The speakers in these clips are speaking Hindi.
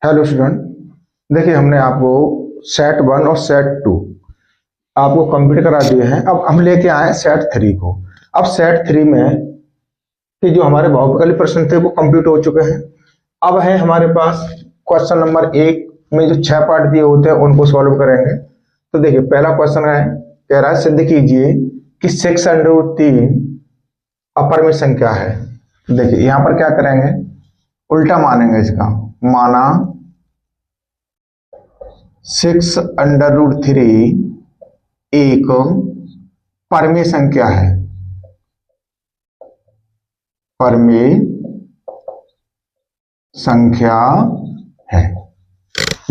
Hello student. देखिए हमने आपको सेट वन और सेट टू आपको कंप्लीट करा दिए हैं। अब हम लेके आए सेट थ्री को। अब सेट थ्री में कि जो हमारे बहुपकली प्रश्न थे वो कंप्लीट हो चुके हैं। अब है हमारे पास क्वेश्चन नंबर एक में जो 6 पार्ट दिए होते हैं उनको सॉल्व करेंगे। तो देखिए पहला क्वेश्चन है, कह रहा है सिद्ध कीजिए कि 6√3 अपर में संख्या है। देखिए यहाँ पर क्या करेंगे, उल्टा मानेंगे इसका। माना 6√3 एक परमेय संख्या है। परमेय संख्या है।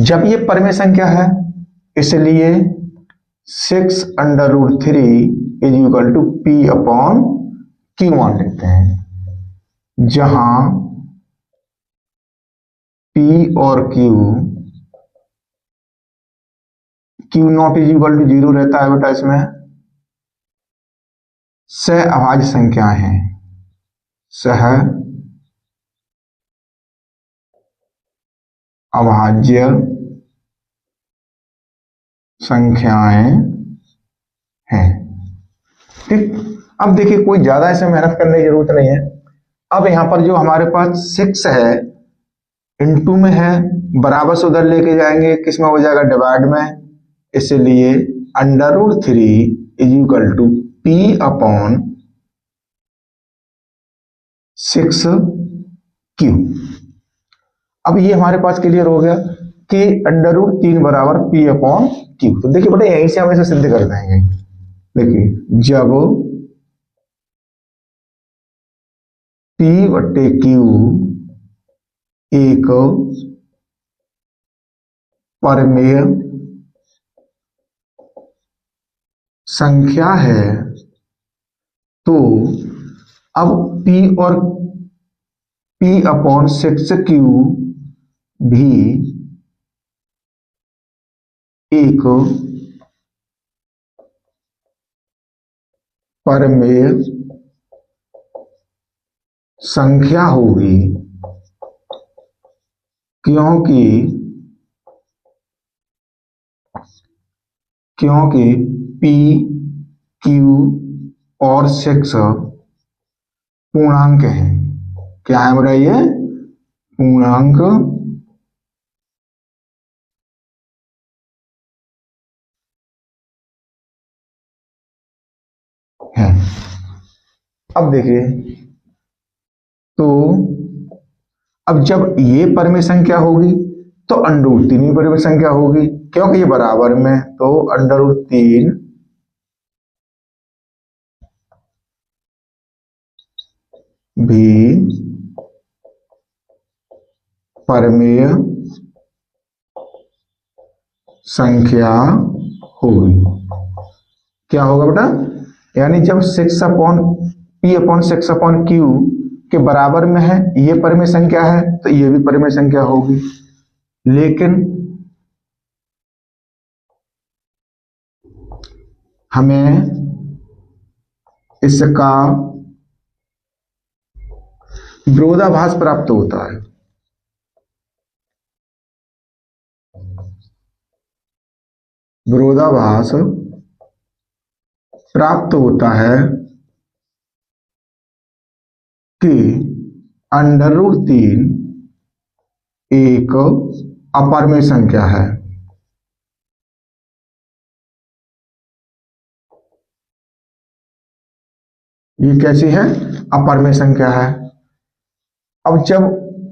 जब ये परमेय संख्या है इसलिए 6√3 is equal to P upon Q मान लेते हैं, जहां P और Q not is equal to 0 रहता है बेटा। इसमें सह अभाज्य संख्याएं हैं। सह अभाज्य संख्याएं हैं। ठीक। अब देखिए कोई ज्यादा ऐसे मेहनत करने की जरूरत नहीं है। अब यहां पर जो हमारे पास 6 है इनटू में है, बराबर से उधर लेके जाएंगे, किस में हो जाएगा, डिवाइड में। इसलिए √3 is equal to P upon 6Q। अब ये हमारे पास क्लियर हो गया कि √3 बराबर P अपॉन Q। तो देखिए बेटा यहीं से हम इसे सिद्ध कर देंगे। देखिए जब P बटे Q एक परमेय संख्या है तो अब P और P अपॉन 6Q भी एक परमेय संख्या होगी, क्योंकि P, Q और 6 पूर्णांक हैं। क्या है बेटा, ये पूर्णांक है। अब देखिए तो अब जब ये परमेय संख्या होगी तो √3 भी परमेय संख्या होगी, क्योंकि ये बराबर में। तो √3 भी परमेय संख्या होगी। क्या होगा बेटा, यानी जब 6 upon P upon 6 upon Q के बराबर में है, ये परमेय संख्या है तो ये भी परमेय संख्या होगी। लेकिन हमें इसका विरोधाभास प्राप्त होता है। विरोधाभास प्राप्त होता है कि √3 एक अपरमेय संख्या है। ये कैसी है, अपरमेय संख्या है। अब जब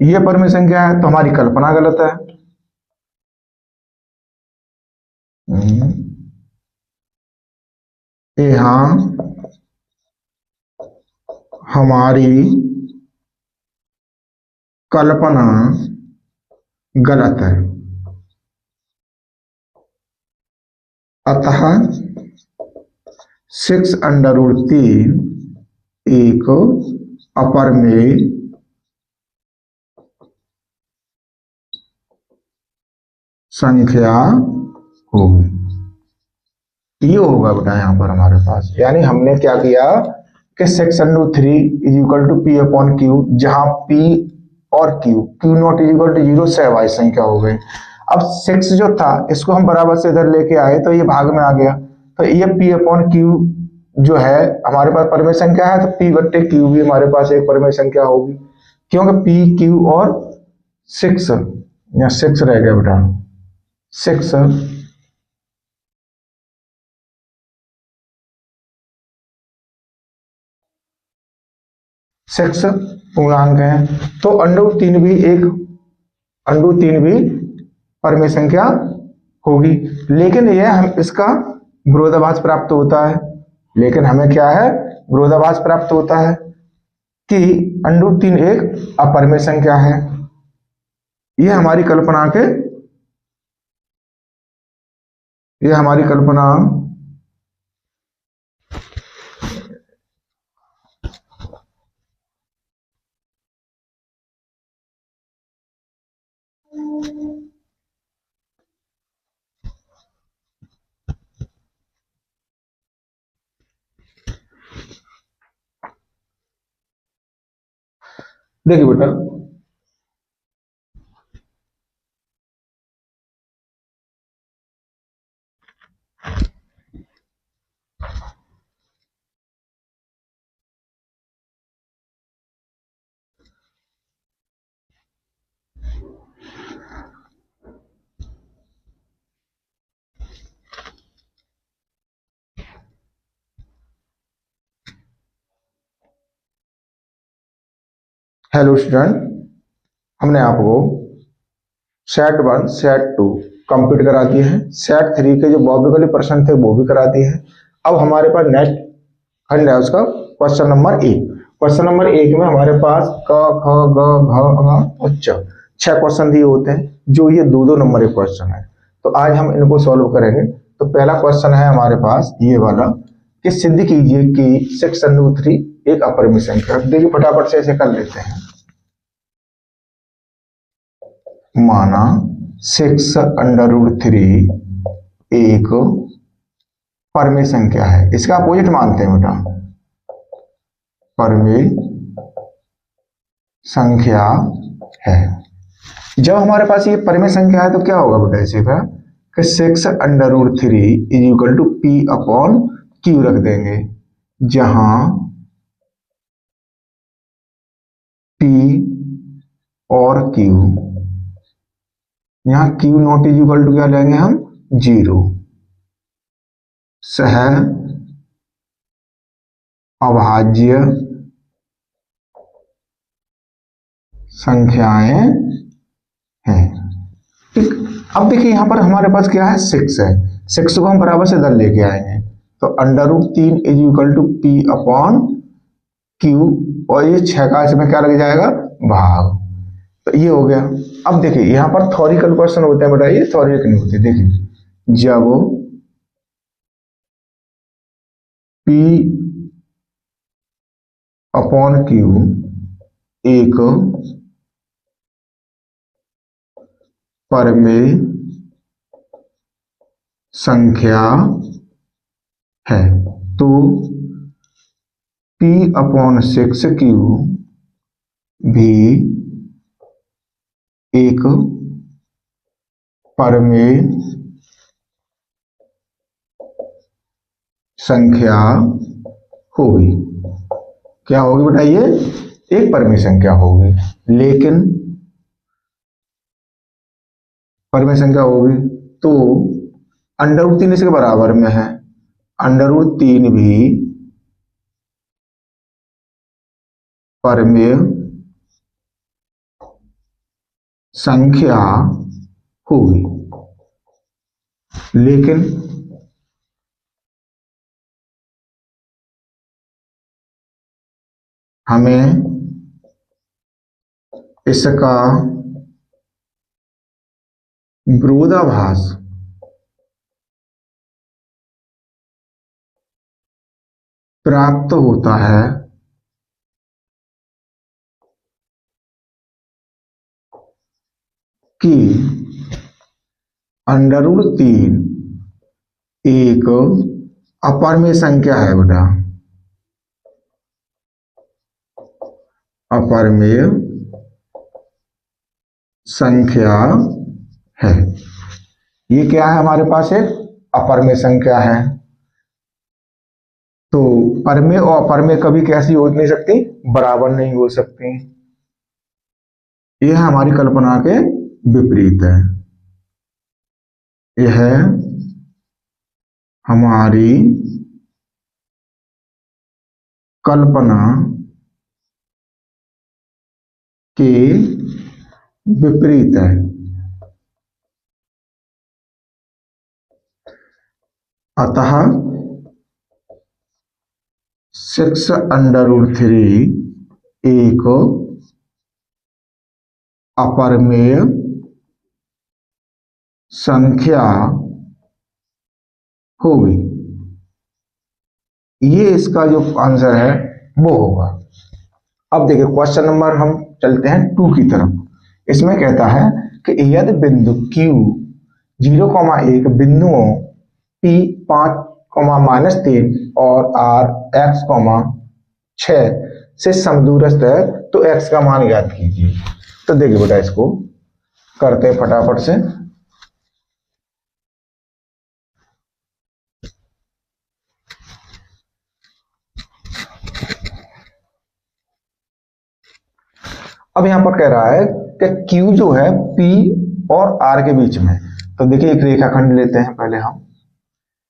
ये परमेय संख्या है तो हमारी कल्पना गलत है। यहां हमारी कल्पना गलत है, अतः 6√3 एक अपरमेय संख्या होगी। ये होगा बेटा यहां पर हमारे पास। यानी हमने क्या किया कि 6√3 is equal to P upon Q, जहां P और Q, Q not is equal to 0 से अभाज्य संख्या हो गई। अब 6 जो था इसको हम बराबर से इधर लेके आए तो ये भाग में आ गया, तो ये पी अपॉन क्यू जो है हमारे पास परिमेय संख्या है, तो पी बट्टे क्यू भी हमारे पास एक परिमेय संख्या होगी, क्योंकि पी क्यू और 6, यहाँ 6 रह गया बेटा, 6 पूर्णांक है, तो √3 भी एक √3 भी परिमेय संख्या होगी। लेकिन यह हम इसका विरोधाभास प्राप्त होता है, लेकिन हमें क्या है, विरोधाभास प्राप्त होता है कि √3 एक अपरिमेय संख्या है। यह हमारी कल्पना के, यह हमारी कल्पना देखिए बेटा, हेलो स्टूडेंट, हमने आपको सेट 1 सेट 2 कंप्लीट करा दिए हैं, सेट 3 के जो बॉबिकली प्रश्न थे वो भी करा दिए हैं। अब हमारे पास नेक्स्ट खंड है उसका क्वेश्चन नंबर 1। क्वेश्चन नंबर 1 में हमारे पास क ख ग घ ङ और च 6 क्वेश्चन दिए होते हैं, जो ये 2-2 नंबर के क्वेश्चन है। तो आज हम इनको सॉल्व करेंगे। तो पहला क्वेश्चन है हमारे पास ये वाला कि सिद्ध कीजिए कि 6√3 एक अपरिमेय संख्या। देखिए फटाफट से ऐसे कर लेते हैं। माना 6√3 एक परिमेय संख्या है, इसका अपोजिट मानते हैं बेटा, परिमेय संख्या है। जब हमारे पास ये परिमेय संख्या है तो क्या होगा बेटा, इसे का कि 6√3 is equal to P upon Q रख देंगे, जहां पी और क्यू, यहां Q not is equal to क्या लेंगे हम, 0। सह अभाज्य संख्याएं हैं। ठीक, अब देखिए यहां पर हमारे पास क्या है, 6 है, 6 को हम बराबर से इधर लेके आएंगे, तो √3 is equal to P upon Q, और ये 6 का इसमें क्या लग जाएगा, भाग। तो ये हो गया। अब देखिए यहां पर थ्योरिकल क्वेश्चन होते हैं बेटा, ये थ्योरिकल नहीं होते। देखिए जब पी अपॉन क्यू एक परिमेय संख्या है, तो P अपॉन 6Q भी एक परिमेय संख्या होगी। क्या होगी बेटा, ये एक परिमेय संख्या होगी, लेकिन परिमेय संख्या होगी तो √3 इसके बराबर में है, √3 भी परिमेय संख्या होगी, लेकिन हमें इसका विरोधाभास प्राप्त होता है कि √3 एक अपरिमेय संख्या है बेटा, अपरिमेय संख्या है। ये क्या है हमारे पास, एक अपरमेय संख्या है। तो परमेय और अपरमेय कभी कैसी हो नहीं सकती, बराबर नहीं हो सकती। यह हमारी कल्पना के विपरीत है। यह हमारी कल्पना के विपरीत है। अतः 6√3 एक अपरमेय संख्या होगी। ये इसका जो आंसर है वो होगा। अब देखिए क्वेश्चन नंबर, हम चलते हैं 2 की तरफ। इसमें कहता है कि यदि बिंदु Q 0,1 बिंदुओं P 5,-3 और R X, 6 से समदूरस्थ है तो X का मान ज्ञात कीजिए। तो देखिए बेटा, इसको करते हैं फटाफट से। अब यहां पर कह रहा है कि Q जो है P और R के बीच में। तो देखिए एक रेखाखंड लेते हैं पहले हम।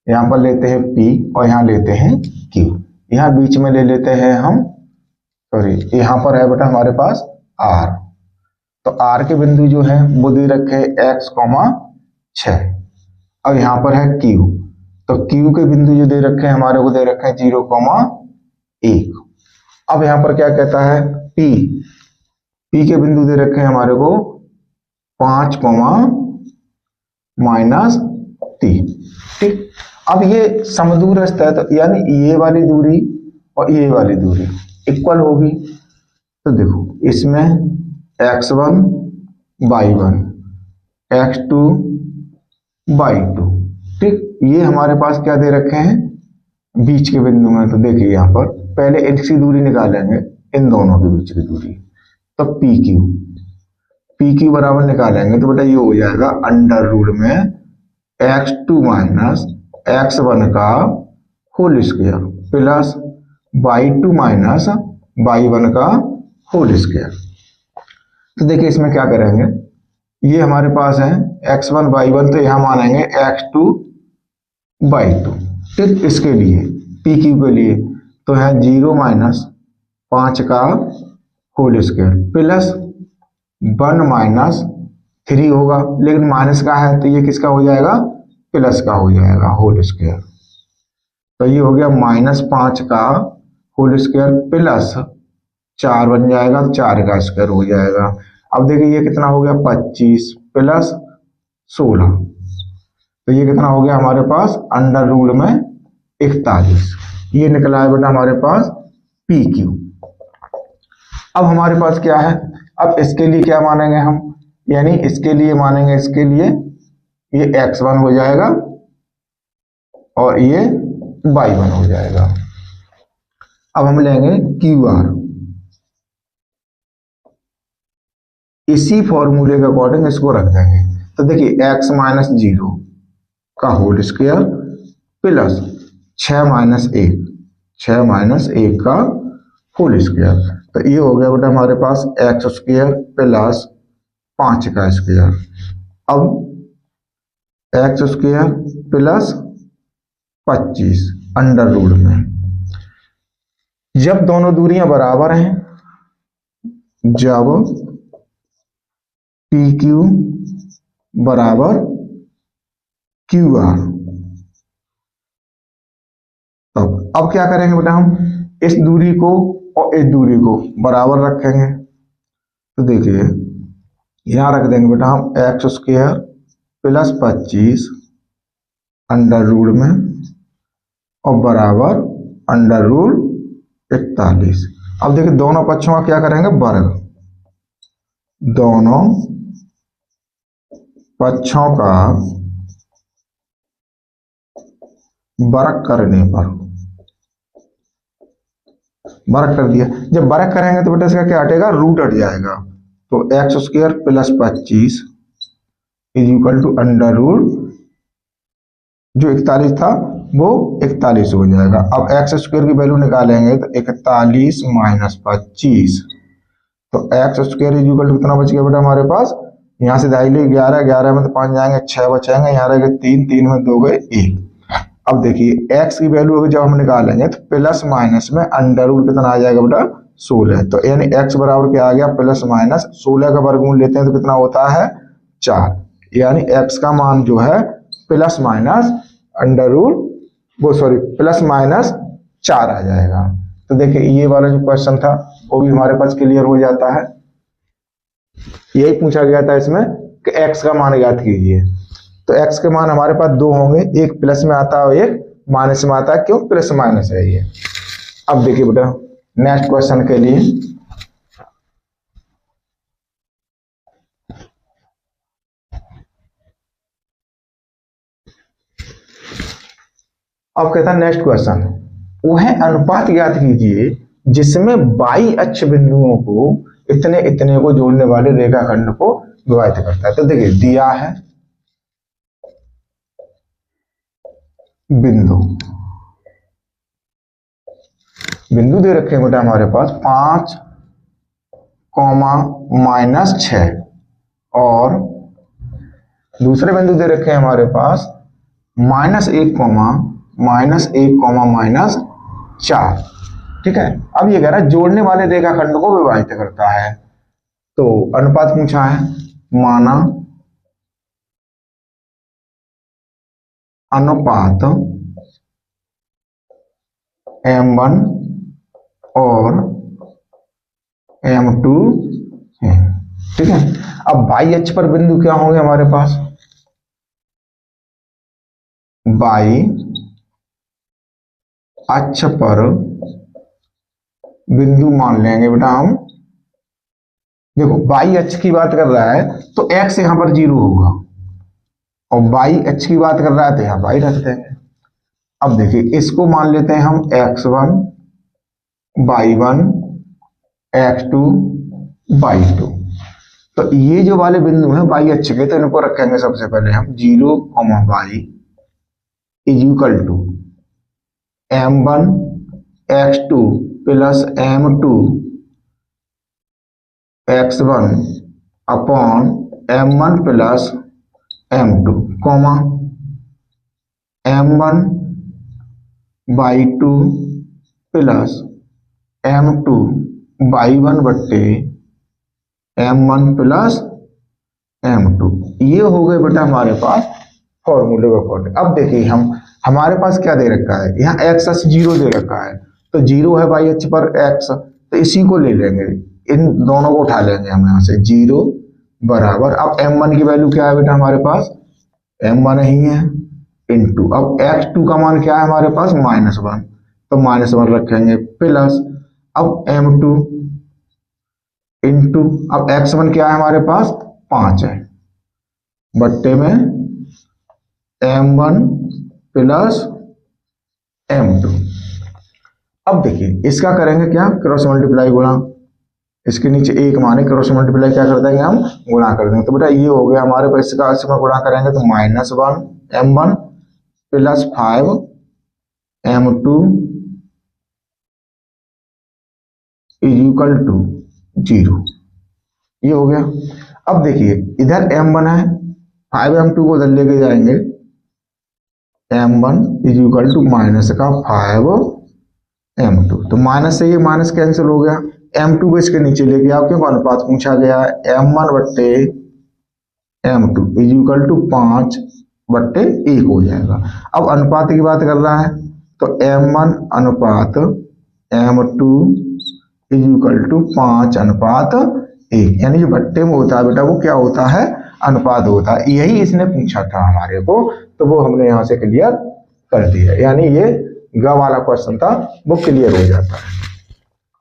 यहां पर लेते हैं P और यहां लेते हैं Q। यहां बीच में ले लेते हैं हम, सॉरी, यहां पर है बेटा हमारे पास R। तो R के बिंदु जो है वो दे रखे X, 6। अब यहां पर है Q। तो Q के बिंदु जो दे रखे हैं हमारे को दे रखे हैं 0,1। अब यहां पर क्या कहता है, P के बिंदु दे रखे हैं हमारे को 5, -3। ठीक। अब ये समदूरस्थ है, तो यानी ये वाली दूरी और ये वाली दूरी इक्वल होगी। तो देखो इसमें x1, y1, x2, y2। ठीक। ये हमारे पास क्या दे रखे हैं, बीच के बिंदु में। तो देखिए यहां पर पहले इनकी दूरी निकालेंगे, इन दोनों के बीच की दूरी। तो पी क्यू बराबर निकालेंगे तो बेटा ये हो जाएगा अंडर रूट में x2 - x1 का whole square plus y2 - y1 का होल स्क्वायर। तो देखिए इसमें क्या करेंगे, ये हमारे पास है x1 y1, तो यहां मानेंगे x2 y2। ठीक। इसके लिए पी क्यू के लिए तो है 0 - 5 का होल स्क्वायर प्लस 1 - 3 होगा, लेकिन माइनस का है तो ये किसका हो जाएगा, प्लस का हो जाएगा होल स्क्वायर। तो ये हो गया -5 का होल स्क्वायर प्लस 4 बन जाएगा, 4 का स्क्वायर हो जाएगा। अब देखिए ये कितना हो गया, 25 प्लस 16। तो ये कितना हो गया हमारे पास अंडर रूट में 41। ये निकला है बेटा हमारे पास पी क्यू। अब हमारे पास क्या है, अब इसके लिए क्या मानेंगे हम, यानी इसके लिए मानेंगे, इसके लिए ये x1 हो जाएगा और ये y1 हो जाएगा। अब हम लेंगे QR, इसी फॉर्मूले के अकॉर्डिंग इसको रख देंगे। तो देखिए x - 0 का होल स्क्वायर प्लस 6 - 1 का होल स्क्वायर। तो ये हो गया बेटा हमारे पास x स्क्वायर प्लस 5 का स्क्वायर। अब x square plus 25 under root में, जब दोनों दूरियां बराबर हैं, जब पी क्यू बराबर क्यू आर, तब अब क्या करेंगे बेटा, हम इस दूरी को और इस दूरी को बराबर रखेंगे। तो देखिए यहां रख देंगे बेटा हम X square plus 25 under root में और बराबर अंडर रूट 41। अब देखिए दोनों पक्षों का क्या करेंगे, वर्ग। दोनों पक्षों का वर्ग करने पर, वर्ग कर दिया। जब वर्ग करेंगे तो बेटा इसका क्या हटेगा, रूट हट जाएगा। तो X square plus 25 is equal to under root, जो 41 था वो 41 हो जाएगा। अब एक्स स्क्वायर की वैल्यू निकालेंगे तो 41 माइनस 25, तो X square is equal to कितना बच गया बेटा हमारे पास, यहाँ से ढाई ले 11, 11 में तो 5 जाएंगे, 6 बचेंगे, यहाँ रह गए 3, 3 में 2 गए 1। अब देखिए एक्स की वैल्यू अगर जब हम निकालेंगे तो प्लस माइनस में अंडर रूट कितना आ जाएगा बेटा 16, तो यानी एक्स बराबर क्या आ गया प्लस माइनस 16 का वर्गमूल लेते हैं तो कितना होता है 4, यानी एक्स का मान जो है प्लस माइनस अंडर रूट वो सॉरी प्लस माइनस 4 आ जाएगा। तो देखिए ये वाला जो क्वेश्चन था वो भी हमारे पास क्लियर हो जाता है। यही पूछा गया था इसमें कि एक्स का मान ज्ञात कीजिए, तो एक्स के मान हमारे पास दो होंगे, एक प्लस में आता है और एक माइनस में आता है, क्यों प्लस माइनस है ये। अब देखिए बेटा नेक्स्ट क्वेश्चन के लिए, अब कहता है नेक्स्ट क्वेश्चन, वह अनुपात ज्ञात कीजिए जिसमें बाई अक्ष बिंदुओं को इतने इतने को जोड़ने वाले रेखाखंड को विभाजित करता है। तो देखिए दिया है बिंदु, बिंदु दे रखे हैं बेटा हमारे पास 5, -6 और दूसरे बिंदु दे रखे हैं हमारे पास -1, -4। ठीक है, अब ये कह रहा है जोड़ने वाले रेखाखंड को विभाजित करता है, तो अनुपात पूछा है, माना अनुपात M1 और M2 है। ठीक है, अब बाई अक्ष पर बिंदु क्या होंगे हमारे पास, बाई अक्ष पर बिंदु मान लेंगे बेटा हम। देखो बाई अक्ष की बात कर रहा है तो x यहां पर 0 होगा, और बाई अक्ष की बात कर रहा है तो यहां बाई रख देंगे। अब देखिए इसको मान लेते हैं हम x1, y1, x2, y2। तो ये जो वाले बिंदु हैं बाई अक्ष के, तो इनको रखेंगे सबसे पहले हम 0, y is equal to M1 x2 plus M2 x1 upon M1 plus M2, comma M1 y2 plus M2 y1 बट्टे M1 प्लस M2। ये हो गए बेटा हमारे पास फॉर्मूले के अकॉर्डिंग। अब देखिए हम हमारे पास क्या दे रखा है, यहाँ एक्स अक्ष 0 दे रखा है, तो 0 है बाई अक्ष पर x, तो इसी को ले लेंगे, इन दोनों को उठा लेंगे हम यहाँ से 0 बराबर, अब M1 की वैल्यू क्या है बेटा हमारे पास, M1 ही है, इंटू अब x2 का मान क्या है हमारे पास -1, तो -1 रखेंगे, प्लस अब M2 इंटू अब x1 क्या है हमारे पास 5 है, बट्टे में M1 प्लस M2। अब देखिए इसका करेंगे क्या, क्रॉस मल्टीप्लाई गुणा, इसके नीचे एक माने क्रॉस मल्टीप्लाई क्या कर देंगे हम, गुणा कर देंगे। तो बेटा ये हो गया हमारे पास, इसका इसमें गुणा करेंगे तो -1 M1 plus 5 M2 is equal to 0, ये हो गया। अब देखिए इधर M1 है, 5 M2 को उधर लेके जाएंगे, M1 is equal to minus का 5 M2, तो माइनस से ये माइनस कैंसिल हो गया, M2 को इसके नीचे लेके आओ क्योंकि अनुपात पूछा गया है, M1 बट्टे M2 इज इक्वल टू 5 बट्टे 1 हो जाएगा। अब अनुपात की बात कर रहा है तो M1 अनुपात M2 इज इक्वल टू 5 अनुपात 1, यानी जो बट्टे में होता है बेटा वो क्या होता है, अनुपात होता है। यही इसने पूछा था हमारे को, तो वो हमने यहां से क्लियर कर दिया, यानी ये ग वाला क्वेश्चन था वो क्लियर हो जाता है।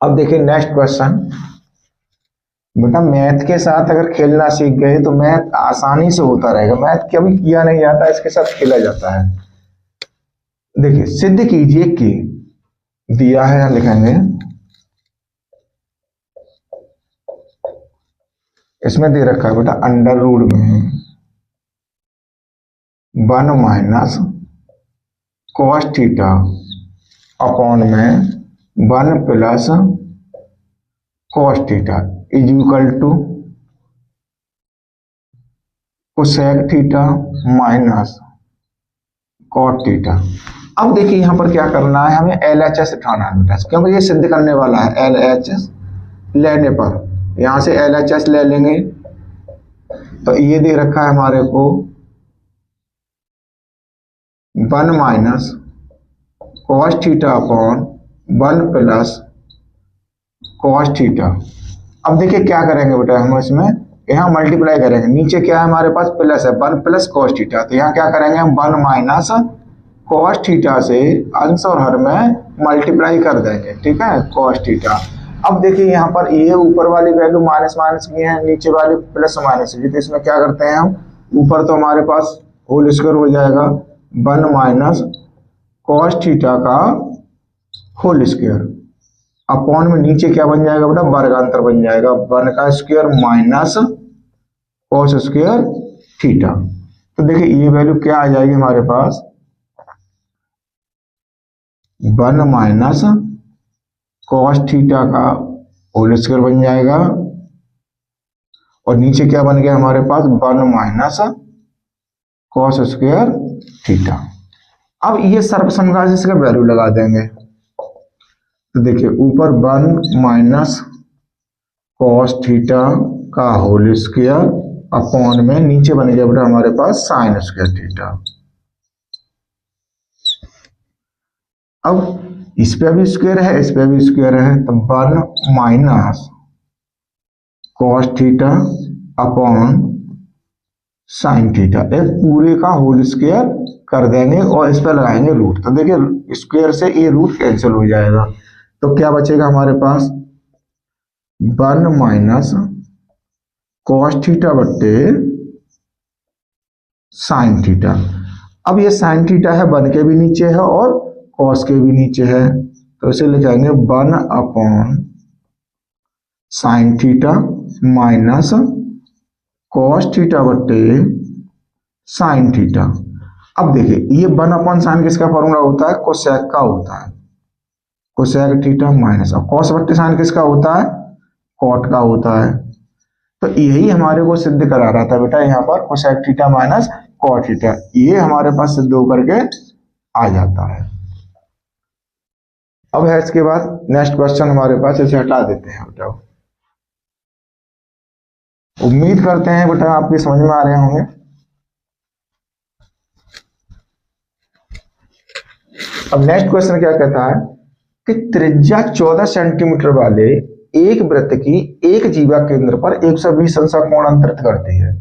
अब देखिए नेक्स्ट क्वेश्चन, बेटा मैथ के साथ अगर खेलना सीख गए तो मैथ आसानी से होता रहेगा, मैथ कभी किया नहीं जाता, इसके साथ खेला जाता है। देखिए सिद्ध कीजिए कि दिया है, लिखेंगे इसमें दे रखा है बेटा अंडर रूट में 1 माइनस कॉस थीटा अपॉन में 1 plus cos theta is equal to cosec theta minus cot theta. अब देखिए यहां पर क्या करना है, हमें LHS उठाना है बेटा, क्योंकि ये सिद्ध करने वाला है। LHS लेने पर यहां से LHS ले लेंगे तो ये दे रखा है हमारे को 1 minus cos theta upon 1 plus cos theta. अब देखिए क्या करेंगे बेटा, हम इसमें यहाँ मल्टीप्लाई करेंगे, नीचे क्या है हमारे पास प्लस है 1 प्लस कॉस थीटा, तो यहाँ क्या करेंगे हम 1 माइनस कॉस थीटा से अंश और हर में मल्टीप्लाई कर देंगे, ठीक है, कॉस थीटा। अब देखिए यहाँ पर ये ऊपर वाली वैल्यू माइनस माइनस की है, नीचे वाली प्लस माइनस की, तो इसमें क्या करते हैं हम, ऊपर तो हमारे पास होल स्क्वायर हो जाएगा 1 माइनस कॉस थीटा का होल स्क्वायर अपॉन में नीचे क्या बन जाएगा बेटा, वर्गांतर बन जाएगा 1 का square minus cos square theta. तो देखिए ये वैल्यू क्या आ जाएगी हमारे पास, 1 माइनस कॉस थीटा का होल स्क्वायर बन जाएगा और नीचे क्या बन गया हमारे पास 1 माइनस कॉस स्क्वायर थीटा। अब ये सर्वसमगा से इसका वैल्यू लगा देंगे, तो देखिए ऊपर 1 माइनस कॉस थीटा का होल स्क्वायर अपॉन में नीचे बन गया बेटा हमारे पास साइन स्क्वायर थीटा। अब इस पे भी स्क्वायर है, इस पे भी स्क्वायर है, तो 1 minus cos theta upon sine theta, एक पूरे का होल स्क्वायर कर देंगे और इस पर लगाएंगे रूट। तो देखिए स्क्वायर से ये रूट कैंसिल हो जाएगा, तो क्या बचेगा हमारे पास 1 माइनस कॉस थीटा बट्टे साइन थीटा। अब ये साइन थीटा है 1 के भी नीचे है और कॉस के भी नीचे है, तो इसे लिखेंगे 1 upon sine theta minus cos theta बट्टे साइन थीटा। अब देखिए ये 1 अपॉन साइन किसका फॉर्मूला होता है, कोसेक का होता है, कोसेक थीटा माइनस, और कॉस बट्टे साइन किसका होता है, कॉट का होता है। तो यही हमारे को सिद्ध करा रहा था बेटा, यहाँ पर cosec theta minus cot theta, ये हमारे पास सिद्ध होकर के आ जाता है। अब है इसके बाद नेक्स्ट क्वेश्चन हमारे पास, इसे हटा देते हैं बेटा। उम्मीद करते हैं बेटा आपके समझ में आ रहे होंगे। अब नेक्स्ट क्वेश्चन क्या कहता है कि त्रिज्या 14 सेंटीमीटर वाले एक वृत्त की एक जीवा केंद्र पर 120 अंश कोण अंतरित करती है,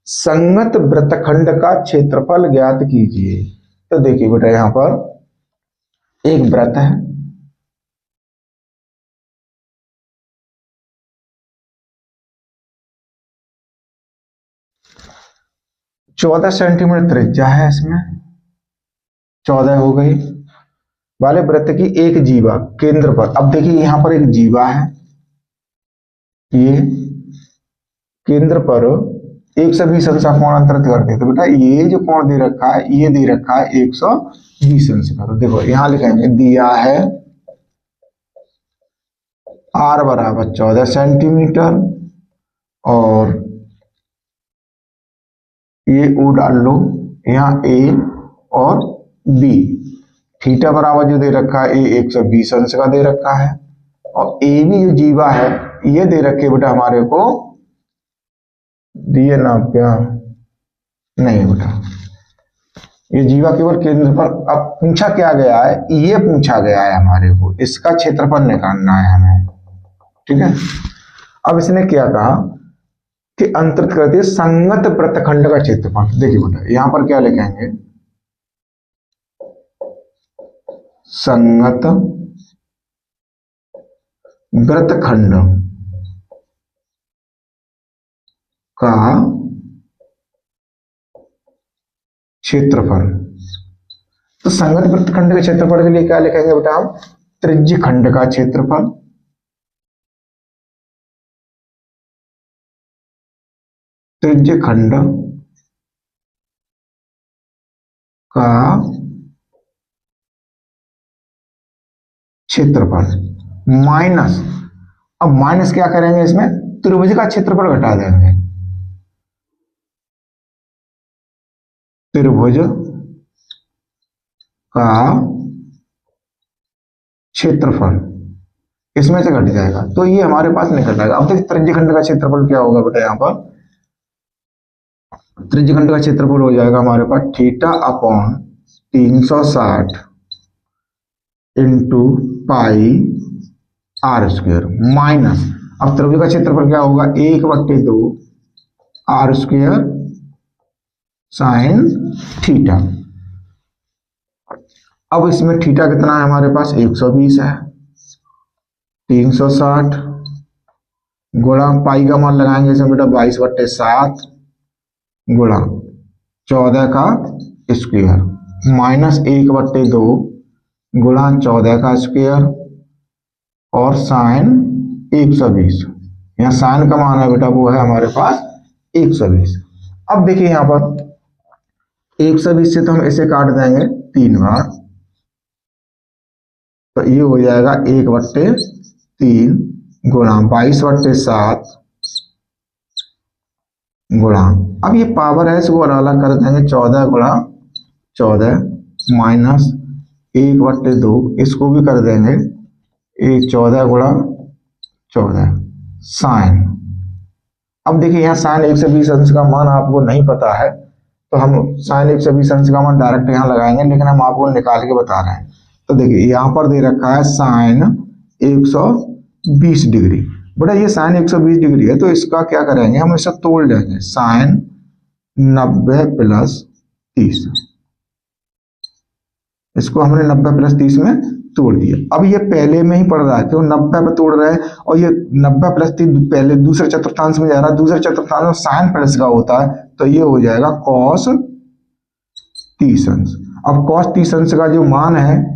संगत वृत्तखंड का क्षेत्रफल ज्ञात कीजिए। तो देखिए बेटा यहां पर एक वृत्त है, चौदह सेंटीमीटर त्रिज्या है, इसमें 14 हो गई, वाले वृत्त की एक जीवा केंद्र पर। अब देखिए यहां पर एक जीवा है, ये केंद्र पर 120 अंश कोण अंतरित करते हैं, तो बेटा ये जो कोण दे रखा है ये दे रखा है 120 अंश का। तो देखो यहां लिखेंगे दिया है r बराबर 14 सेंटीमीटर और ये ओ डाल लो यहाँ a और b, थीटा बराबर जो दे रखा है ये 120 अंश का दे रखा है, और ए भी जो जीवा है ये दे रखे बेटा हमारे को, दिए ना क्या, नहीं बेटा ये जीवा केवल केंद्र पर। अब पूछा क्या गया है, ये पूछा गया है हमारे को, इसका क्षेत्रफल निकालना है हमें, ठीक है। अब इसने क्या कहा कि अंतरित करती है संगत वृत्तखंड का क्षेत्रफल। देखिए बेटा यहां पर क्या लिखेंगे, संगत वृत्तखंड का क्षेत्रफल। तो संगत वृत्तखंड के क्षेत्रफल के लिए क्या लिखेंगे बेटा हम, त्रिज्य खंड का क्षेत्रफल त्रिज्य खंड का क्षेत्रफल माइनस, अब माइनस क्या करेंगे इसमें, त्रिभुज का क्षेत्रफल घटा देंगे, त्रिभुज का क्षेत्रफल इसमें से घट जाएगा, तो ये हमारे पास निकल जाएगा। अब देखिए त्रिज्यखंड का क्षेत्रफल क्या होगा बेटा, यहाँ पर त्रिज्यखंड का क्षेत्रफल हो जाएगा हमारे पास theta upon 360 into pi R square minus, अब त्रिभुज का क्षेत्रफल क्या होगा, 1/2 आर स्क्वायर साइन थीटा। अब इसमें थीटा कितना है हमारे पास, 120 है, 360 गुणा पाई का मान लगाएंगे इसमें बेटा 22/7 गुणा 14 का स्क्वायर माइनस 1/2 गुणा 14 का स्क्वायर और साइन 120, यहाँ साइन का मान है बेटा वो है हमारे पास 120। अब देखिए यहाँ पर 120 से तो हम इसे काट देंगे 3 बार, तो ये हो जाएगा 1/3 गुणा 22/7 गुणा, अब ये पावर है इसको अलग कर देंगे 14 गुणा 14 माइनस 1/2, इसको भी कर देंगे 14 गुणा 14 साइन। अब देखिए यहाँ साइन 120 अंश का मान आपको नहीं पता है, तो हम साइन 120 अंश का मान डायरेक्ट यहाँ लगाएंगे, लेकिन हम आपको निकाल के बता रहे हैं। तो देखिए यहाँ पर दे रखा है साइन 120 डिग्री, बेटा ये साइन 120 डिग्री है, तो इसका क्या करेंगे, हम इसे तोड़ लेंगे, साइन 90 + 30, इसको हमने 90 + 30 में तोड़ दिया। अब ये पहले में ही पड़ रहा है, तो 90 पे तोड़ रहे हैं, और ये 90 + 30 पहले दूसरे चतुर्थांश में जा रहा है, दूसरे चतुर्थांश में साइन प्लस का होता है, तो ये हो जाएगा cos 30 अंश। अब cos 30 अंश का जो मान है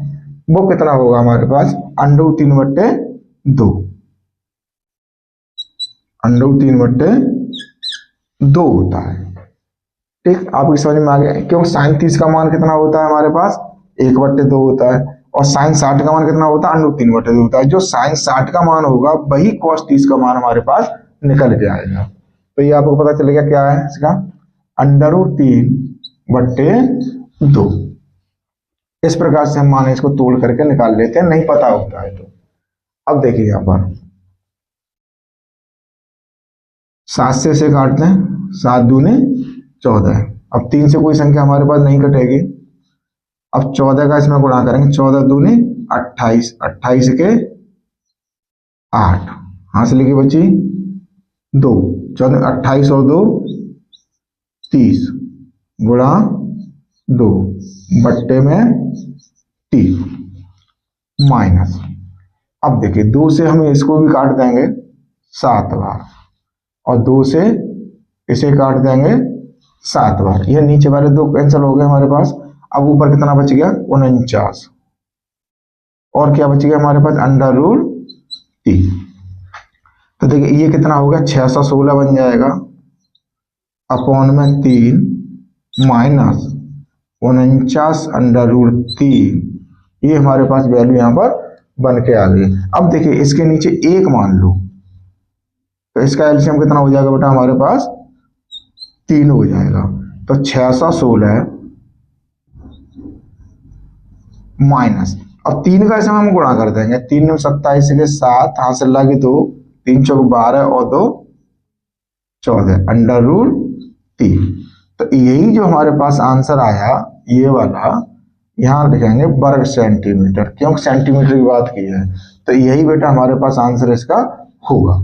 वो कितना होगा हमारे पास, √3/2, √3/2 होता है। ठीक, आपकी समझ में आ गया, क्योंकि साइन 30 का मान कितना होता है हमारे पास, 1/2 होता है, और साइन 60 का मान कितना होता है, √3/2 होता है। जो साइन 60 का मान होगा वही cos 30 का मान हमारे पास निकल के आएगा। तो ये आपको पता चलेगा क्या है इसका, √3/2। इस प्रकार से हम मान इसको तोड़ करके निकाल लेते हैं, नहीं पता होता है तो। अब देखिए यहाँ पर 7 से काटते हैं, 7 दूने 14, अब 3 से कोई संख्या हमारे पास नहीं कटेगी, अब 14 का इसमें गुणा करेंगे, 14 दूने 28, 28 के 8, हाथ से लेके बची 2, 14 28 और 2 30 गुणा 2 बट्टे में 3 माइनस, अब देखिए 2 से हम इसको भी काट देंगे 7 बार, और 2 से इसे काट देंगे 7 बार, ये नीचे वाले 2 कैंसिल हो गए हमारे पास। अब ऊपर कितना बच गया, 49, और क्या बच गया हमारे पास, √3। तो देखिए ये कितना होगा, 616 बन जाएगा, अपॉन में 3 माइनस 49 √3, ये हमारे पास वैल्यू यहाँ पर बन के आ गई। अब देखिए इसके नीचे 1 मान लो, तो इसका एलसीएम कितना हो जाएगा बेटा हमारे पास, 3 हो जाएगा, तो 616 माइनस, अब 3 का इसमें हम गुणा कर देंगे, 3 में 27 के 7, हासिल लगी 2, 3 चौक 12 और 2 14 √3। तो यही जो हमारे पास आंसर आया ये वाला, यहाँ लिखेंगे वर्ग सेंटीमीटर, क्योंकि सेंटीमीटर की बात की है, तो यही बेटा हमारे पास आंसर इसका होगा।